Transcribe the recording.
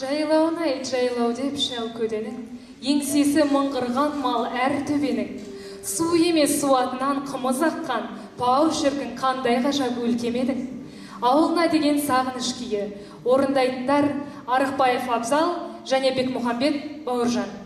Жайлауын айт жайлау деп шәу көденің, еңсесі мыңғырған мал әр төбенің. Су емес суатынан қымыз аққан, пау шіркін қандай ғажап өлкемедің. Ауылына деген сағыныш күйі, орындайтындар Арықбаев Абзал және Бекмұхамбет Бауыржан.